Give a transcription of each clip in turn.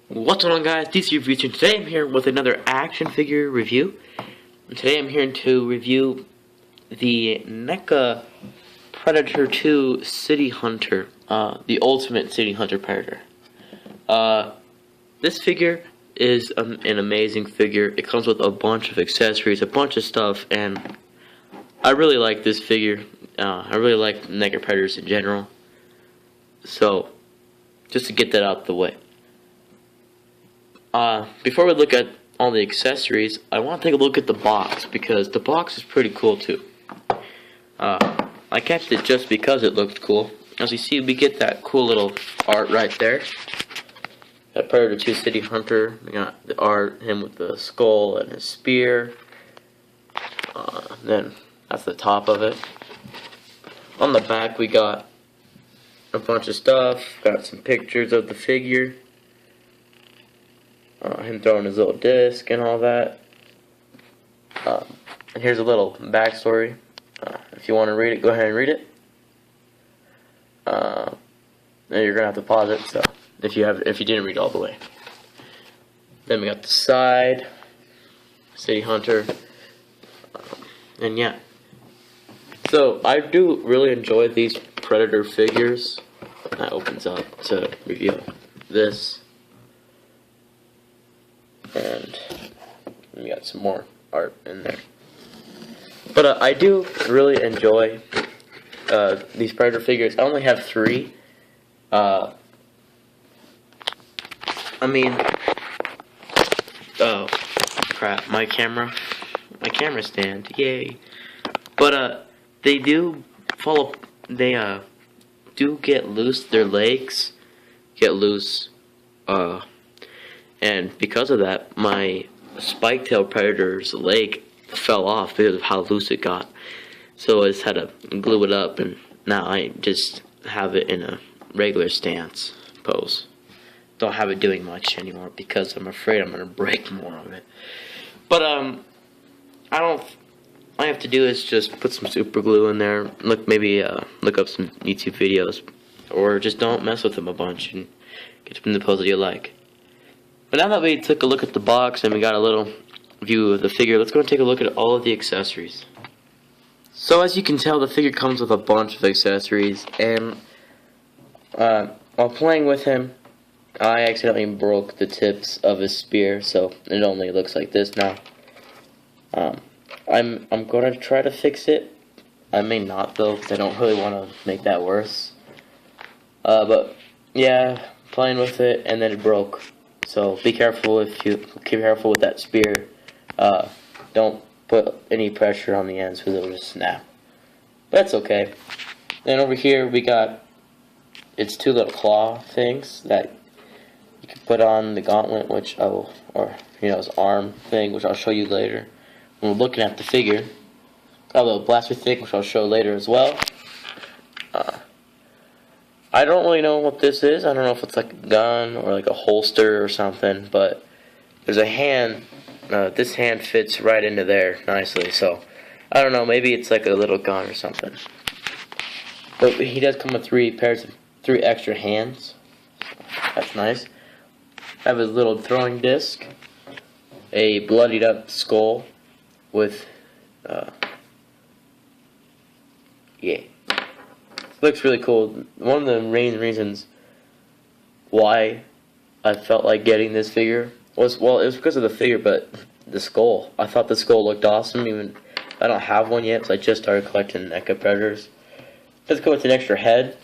What's going on, guys? DC Reviews, and today I'm here with another action figure review. And today I'm here to review the NECA Predator 2 City Hunter, the Ultimate City Hunter Predator. This figure is an amazing figure. It comes with a bunch of accessories, a bunch of stuff, and I really like this figure. I really like NECA Predators in general. So, just to get that out the way. Before we look at all the accessories, I want to take a look at the box, because the box is pretty cool too. I kept it just because it looked cool. As you see, we get that cool little art right there. That Predator 2 City Hunter. We got the art, him with the skull and his spear. Then that's the top of it. On the back we got a bunch of stuff. Got some pictures of the figure. Him throwing his little disc and all that. And here's a little backstory. If you want to read it, go ahead and read it. And you're gonna have to pause it. So if you didn't read all the way. Then we got the side, City Hunter, and yeah. So I do really enjoy these Predator figures. That opens up to reveal this. And we got some more art in there. But I do really enjoy these Predator figures. I only have 3. I mean, oh crap, my camera stand, yay. But they do follow. They do get loose. Their legs get loose. And because of that, my spike-tail Predator's leg fell off because of how loose it got. So I just had to glue it up, and now I just have it in a regular stance pose. Don't have it doing much anymore because I'm afraid I'm gonna break more of it. But all I have to do is just put some super glue in there. Look up some YouTube videos, or just don't mess with them a bunch and get them in the pose that you like. But now that we took a look at the box and we got a little view of the figure, let's go and take a look at all of the accessories. So as you can tell, the figure comes with a bunch of accessories, and while playing with him, I accidentally broke the tips of his spear, so it only looks like this now. I'm gonna try to fix it. I may not though, because I don't really want to make that worse. But yeah, playing with it and then it broke. So be careful with that spear. Don't put any pressure on the ends because it'll just snap. But that's okay. Then over here we got its 2 little claw things that you can put on the gauntlet, which his arm thing, which I'll show you later when we're looking at the figure. Got a little blaster thing, which I'll show later as well. I don't really know what this is. I don't know if it's like a gun or like a holster or something, but there's a hand. This hand fits right into there nicely, so I don't know, maybe it's like a little gun or something. But he does come with 3 extra hands. That's nice. I have his little throwing disc, a bloodied up skull with yeah. Looks really cool. One of the main reasons why I felt like getting this figure was, well, it was because of the figure, but the skull. I thought the skull looked awesome, even I don't have one yet, because I just started collecting NECA Predators. Let's go with an extra head,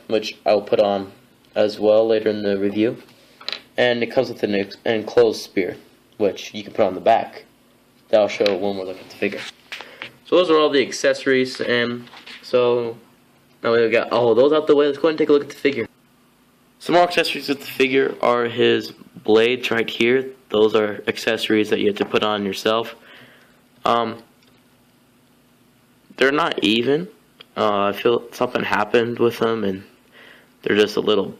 which I'll put on as well later in the review. And it comes with an enclosed spear, which you can put on the back. That'll show when we're looking at the figure. So those are all the accessories, and so now we got all those out the way. Let's go ahead and take a look at the figure. Some more accessories with the figure are his blades right here. Those are accessories that you have to put on yourself. They're not even. I feel something happened with them, and they're just a little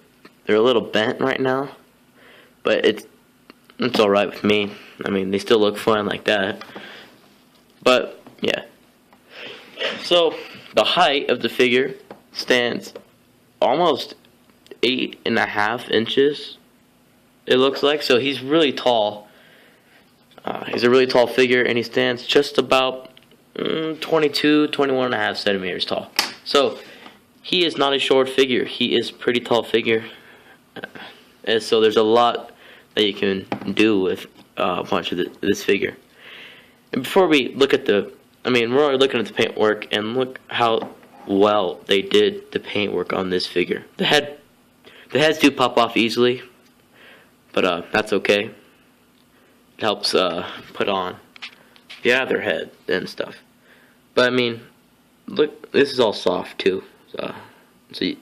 bent right now. But it's all right with me. I mean, they still look fine like that. But yeah. So the height of the figure stands almost 8.5 inches. it looks like. So he's really tall. He's a really tall figure, and he stands just about 22, 21 and a half centimeters tall. So he is not a short figure. He is a pretty tall figure. And so there's a lot that you can do with a bunch of this figure. And before we look at we're already looking at the paintwork, and look how well they did the paintwork on this figure. The heads do pop off easily, but that's okay. It helps put on the other head and stuff. But I mean, look, this is all soft too. So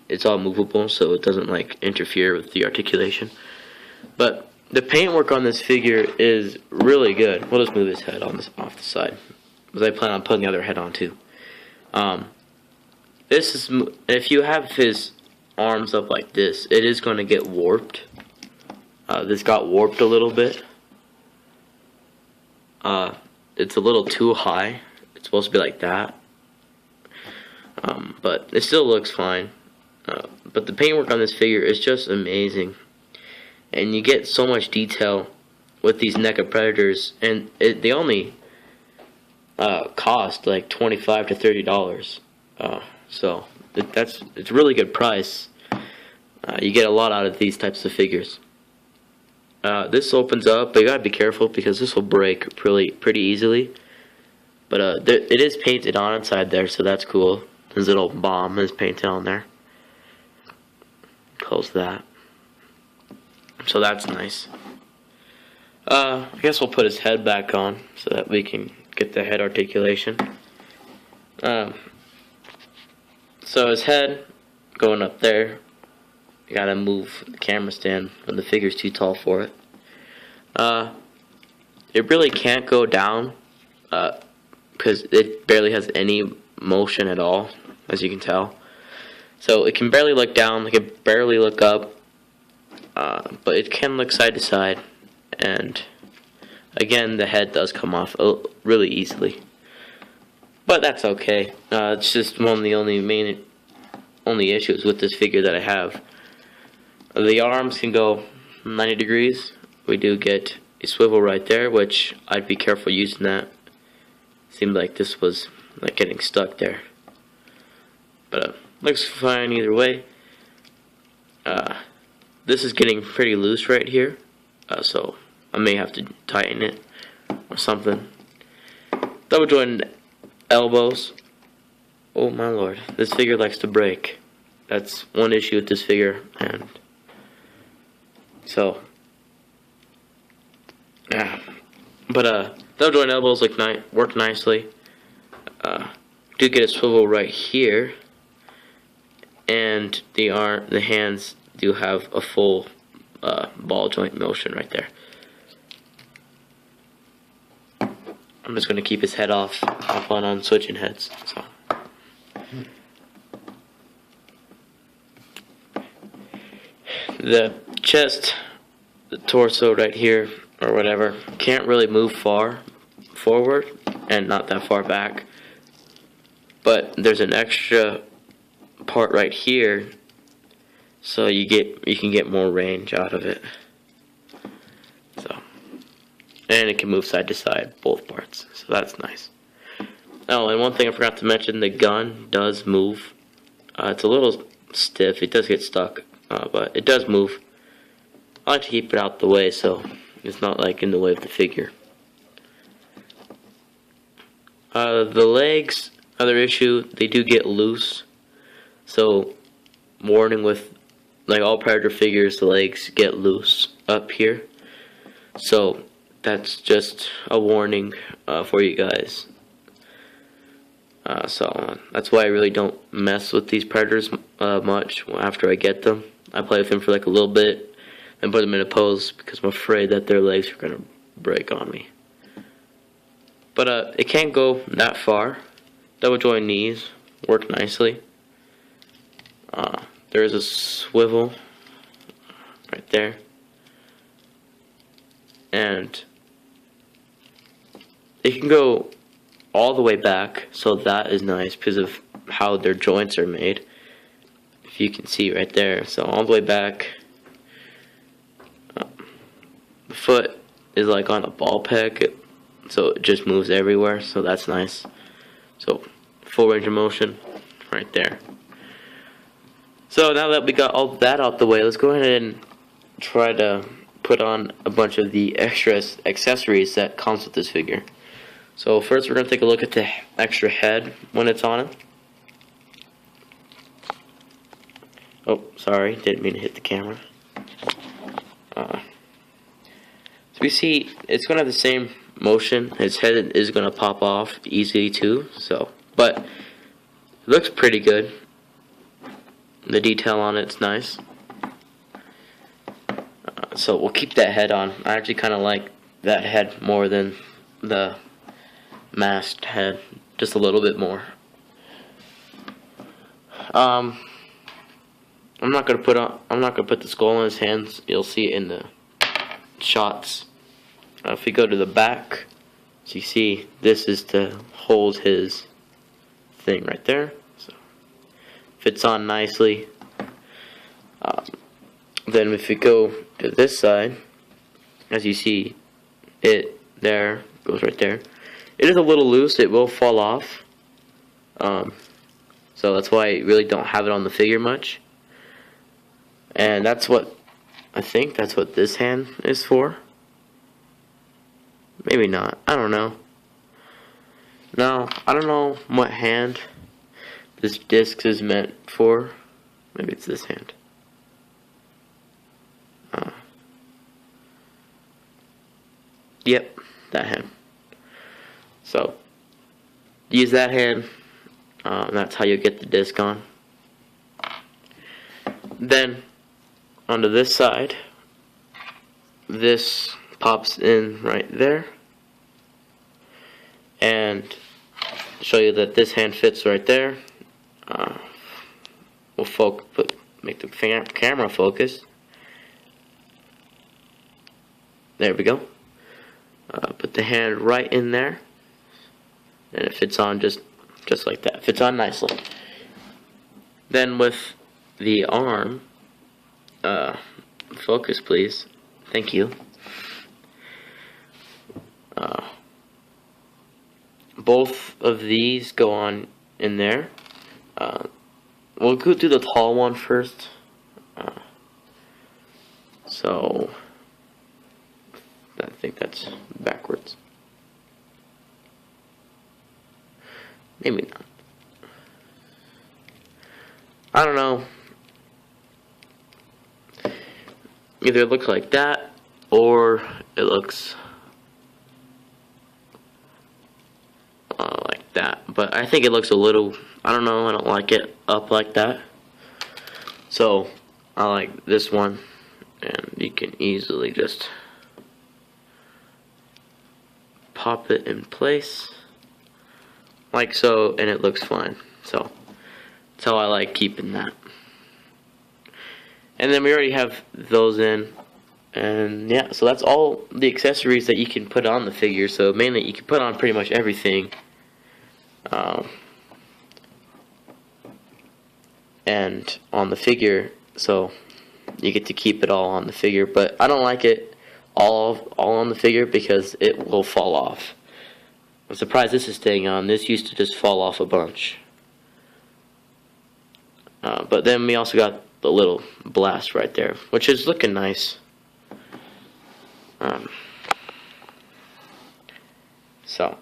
it's all movable, so it doesn't like interfere with the articulation. But the paintwork on this figure is really good. We'll just move his head off the side, because I plan on putting the other head on too. If you have his arms up like this, it is going to get warped. This got warped a little bit. It's a little too high. It's supposed to be like that. But it still looks fine. But the paintwork on this figure is just amazing. And you get so much detail with these NECA Predators. And they only cost like $25 to $30. So it's a really good price. You get a lot out of these types of figures. This opens up, but you gotta be careful because this will break pretty easily. But it is painted on inside there, so that's cool. His little bomb is painted on there. Close that. So that's nice. I guess we'll put his head back on so that we can get the head articulation. So his head going up there. You gotta move the camera stand when the figure's too tall for it. It really can't go down because it barely has any motion at all, as you can tell. So it can barely look down, it can barely look up, but it can look side to side. And again, the head does come off really easily, but that's okay. It's just one of the only issues with this figure that I have. The arms can go 90 degrees. We do get a swivel right there, which I'd be careful using that. Seemed like this was like getting stuck there, but looks fine either way. This is getting pretty loose right here, so I may have to tighten it or something. Double jointed elbows. Oh my lord, this figure likes to break. That's one issue with this figure, and so yeah. But double jointed elbows work nicely. Do get a swivel right here, and the hands do have a full ball joint motion right there. I'm just gonna keep his head off. I plan on switching heads. So. The chest, the torso right here, or whatever, can't really move far forward and not that far back. But there's an extra part right here, so you can get more range out of it. So, and it can move side to side, both parts. So that's nice. Oh, and one thing I forgot to mention: the gun does move. It's a little stiff. It does get stuck. But it does move. I like to keep it out the way so it's not like in the way of the figure. The legs, other issue, they do get loose. So, warning with like all Predator figures, the legs get loose up here. So, that's just a warning for you guys. So that's why I really don't mess with these Predators much after I get them. I play with them for like a little bit and put them in a pose because I'm afraid that their legs are going to break on me. But it can't go that far. Double joint knees work nicely. There is a swivel right there. And it can go all the way back, so that is nice because of how their joints are made. If you can see right there, so all the way back, foot is like on a ball peg, so it just moves everywhere, so that's nice. So full range of motion right there. So now that we got all that out the way, let's go ahead and try to put on a bunch of the extra accessories that comes with this figure. So first we're going to take a look at the extra head when it's on it. Oh, sorry, didn't mean to hit the camera. So we see it's going to have the same motion. Its head is going to pop off easily too. So, but it looks pretty good. The detail on it's nice. So we'll keep that head on. I actually kind of like that head more than the masked head, just a little bit more. I'm not gonna put the skull in his hands. You'll see it in the shots. If we go to the back, so you see this is to hold his thing right there. So fits on nicely. Then if we go to this side, as you see, it there goes right there. It is a little loose. It will fall off. So that's why I really don't have it on the figure much. And that's what I think that's what this hand is for. Maybe not. I don't know. No, I don't know what hand this disc is meant for. Maybe it's this hand. Yep, that hand. So use that hand. That's how you get the disc on. Then onto this side, this pops in right there, and show you that this hand fits right there. We'll make the camera focus. There we go. Put the hand right in there, and it fits on just like that. Fits on nicely. Then with the arm, focus please. Thank you. Both of these go on in there. We'll go through the tall one first. So I think that's backwards. Maybe not. I don't know. Either it looks like that, or it looks like that. But I think it looks a little, I don't know, I don't like it up like that. So I like this one, and you can easily just pop it in place like so, and it looks fine. So that's how I like keeping that. And then we already have those in, and yeah, so that's all the accessories that you can put on the figure. So mainly you can put on pretty much everything, and on the figure, so you get to keep it all on the figure. But I don't like it all on the figure because it will fall off. I'm surprised this is staying on. This used to just fall off a bunch. But then we also got the little blast right there, which is looking nice. So,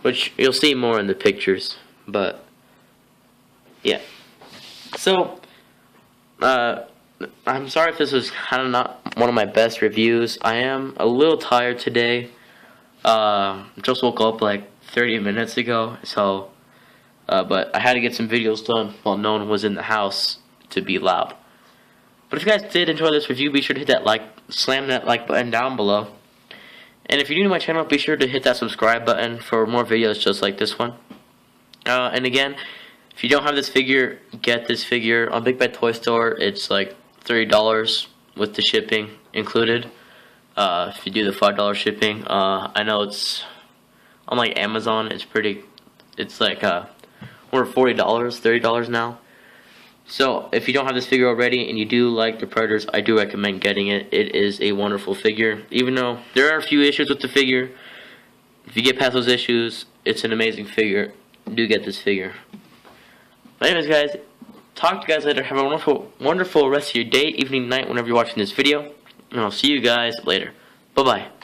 which you'll see more in the pictures, but yeah. So, I'm sorry if this was kind of not one of my best reviews. I am a little tired today. Just woke up like 30 minutes ago, so but I had to get some videos done while no one was in the house to be loud. But if you guys did enjoy this review, be sure to hit that like, slam that like button down below. And if you're new to my channel, be sure to hit that subscribe button for more videos just like this one. And again, if you don't have this figure, get this figure on Big Bad Toy Store. It's like $30 with the shipping included. If you do the $5 shipping, I know it's on like Amazon. It's like over $40, $30 now. So, if you don't have this figure already and you do like the Predators, I do recommend getting it. It is a wonderful figure. Even though there are a few issues with the figure, if you get past those issues, it's an amazing figure. Do get this figure. But anyways, guys, talk to you guys later. Have a wonderful, wonderful rest of your day, evening, night, whenever you're watching this video. And I'll see you guys later. Bye-bye.